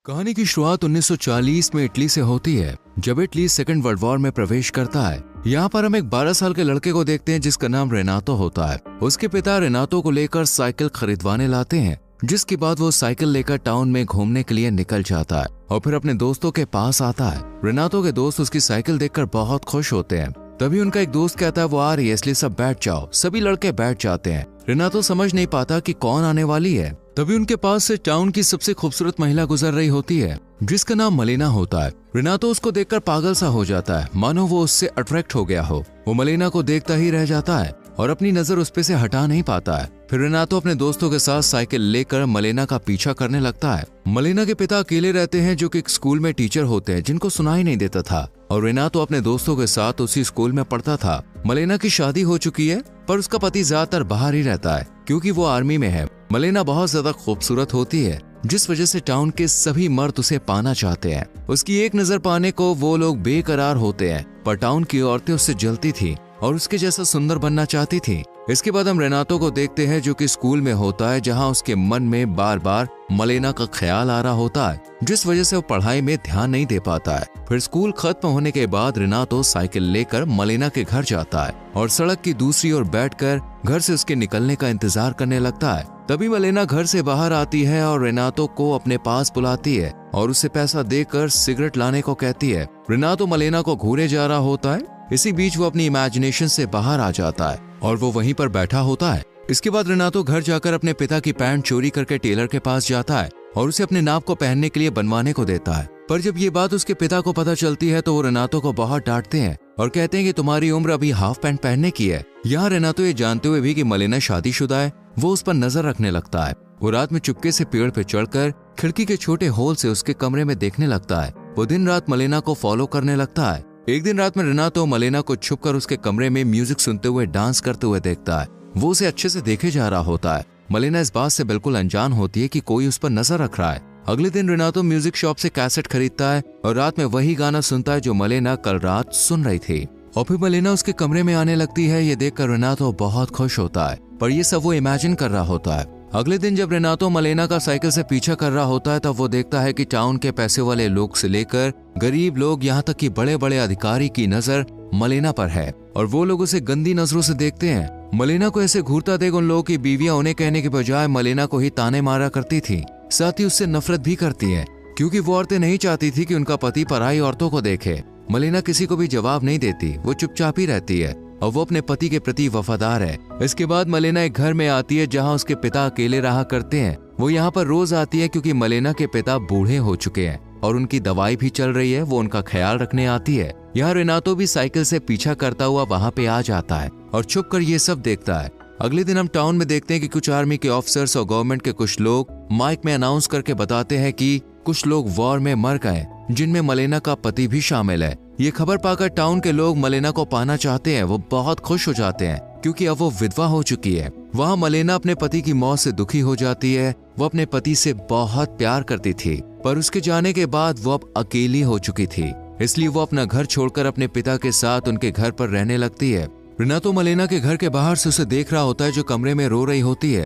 कहानी की शुरुआत 1940 में इटली से होती है, जब इटली सेकेंड वर्ल्ड वॉर में प्रवेश करता है। यहाँ पर हम एक 12 साल के लड़के को देखते हैं जिसका नाम रेनातो होता है। उसके पिता रेनातो को लेकर साइकिल खरीदवाने लाते हैं, जिसके बाद वो साइकिल लेकर टाउन में घूमने के लिए निकल जाता है और फिर अपने दोस्तों के पास आता है। रेनातो के दोस्त उसकी साइकिल देखकर बहुत खुश होते हैं। तभी उनका एक दोस्त कहता है वो आ रही है, इसलिए सब बैठ जाओ। सभी लड़के बैठ जाते हैं। रेनातो समझ नहीं पाता कि कौन आने वाली है। तभी उनके पास से टाउन की सबसे खूबसूरत महिला गुजर रही होती है, जिसका नाम मलेना होता है। रेनातो उसको देखकर पागल सा हो जाता है, मानो वो उससे अट्रैक्ट हो गया हो। वो मलेना को देखता ही रह जाता है और अपनी नजर उस पे से हटा नहीं पाता है। फिर रेनातो अपने दोस्तों के साथ साइकिल लेकर मलेना का पीछा करने लगता है। मलेना के पिता अकेले रहते हैं, जो कि एक स्कूल में टीचर होते हैं जिनको सुनाई नहीं देता था, और रेनातो अपने दोस्तों के साथ उसी स्कूल में पढ़ता था। मलेना की शादी हो चुकी है, पर उसका पति ज्यादातर बाहर ही रहता है क्योंकि वो आर्मी में है। मलेना बहुत ज्यादा खूबसूरत होती है, जिस वजह से टाउन के सभी मर्द उसे पाना चाहते हैं। उसकी एक नजर पाने को वो लोग बेकरार होते हैं, पर टाउन की औरतें उससे जलती थी और उसके जैसा सुंदर बनना चाहती थी। इसके बाद हम रेनातो को देखते हैं, जो कि स्कूल में होता है, जहां उसके मन में बार बार मलेना का ख्याल आ रहा होता है, जिस वजह से वो पढ़ाई में ध्यान नहीं दे पाता है। फिर स्कूल खत्म होने के बाद रेनातो साइकिल लेकर मलेना के घर जाता है और सड़क की दूसरी ओर बैठकर घर से उसके निकलने का इंतजार करने लगता है। तभी मलेना घर से बाहर आती है और रेनातो को अपने पास बुलाती है और उसे पैसा देकर सिगरेट लाने को कहती है। रेनातो मलेना को घूरे जा रहा होता है। इसी बीच वो अपनी इमेजिनेशन से बाहर आ जाता है और वो वहीं पर बैठा होता है। इसके बाद रेनातो घर जाकर अपने पिता की पैंट चोरी करके टेलर के पास जाता है और उसे अपने नाप को पहनने के लिए बनवाने को देता है। पर जब ये बात उसके पिता को पता चलती है तो वो रेनातो को बहुत डांटते हैं और कहते हैं कि तुम्हारी उम्र अभी हाफ पैंट पहनने की है। यहाँ रेनातो ये जानते हुए भी कि मलेना शादीशुदा है, वो उस पर नजर रखने लगता है। वो रात में चुपके से पेड़ पे चढ़कर खिड़की के छोटे होल से उसके कमरे में देखने लगता है। वो दिन रात मलेना को फॉलो करने लगता है। एक दिन रात में रेनातो मलेना को छुपकर उसके कमरे में म्यूजिक सुनते हुए डांस करते हुए देखता है। वो उसे अच्छे से देखे जा रहा होता है। मलेना इस बात से बिल्कुल अनजान होती है कि कोई उस पर नजर रख रहा है। अगले दिन रेनातो म्यूजिक शॉप से कैसेट खरीदता है और रात में वही गाना सुनता है जो मलेना कल रात सुन रही थी। और फिर मलेना उसके कमरे में आने लगती है। ये देखकर रेनातो बहुत खुश होता है, पर ये सब वो इमेजिन कर रहा होता है। अगले दिन जब रेनातो मलेना का साइकिल से पीछा कर रहा होता है, तब वो देखता है कि टाउन के पैसे वाले लोग से लेकर गरीब लोग, यहाँ तक कि बड़े बड़े अधिकारी की नजर मलेना पर है और वो लोग उसे गंदी नजरों से देखते हैं। मलेना को ऐसे घूरता देख उन लोगों की बीवियां उन्हें कहने के बजाय मलेना को ही ताने मारा करती थी, साथ ही उससे नफरत भी करती है, क्योंकि वो औरतें नहीं चाहती थी कि उनका पति पराई औरतों को देखे। मलेना किसी को भी जवाब नहीं देती, वो चुपचाप ही रहती है और वो अपने पति के प्रति वफादार है। इसके बाद मलेना एक घर में आती है जहां उसके पिता अकेले रहा करते हैं। वो यहाँ पर रोज आती है क्योंकि मलेना के पिता बूढ़े हो चुके हैं और उनकी दवाई भी चल रही है। वो उनका ख्याल रखने आती है। यहाँ रेनातो भी साइकिल से पीछा करता हुआ वहाँ पे आ जाता है और छुप कर ये सब देखता है। अगले दिन हम टाउन में देखते हैं कि कुछ आर्मी के ऑफिसर्स और गवर्नमेंट के कुछ लोग माइक में अनाउंस करके बताते हैं कि कुछ लोग वॉर में मर गए, जिनमें मलेना का पति भी शामिल है। ये खबर पाकर टाउन के लोग मलेना को पाना चाहते हैं। वो बहुत खुश हो जाते हैं क्योंकि अब वो विधवा हो चुकी है। वहाँ मलेना अपने पति की मौत से दुखी हो जाती है। वो अपने पति से बहुत प्यार करती थी, पर उसके जाने के बाद वो अब अकेली हो चुकी थी, इसलिए वो अपना घर छोड़कर अपने पिता के साथ उनके घर पर रहने लगती है। रेनातो मलेना के घर के बाहर से उसे देख रहा होता है, जो कमरे में रो रही होती है।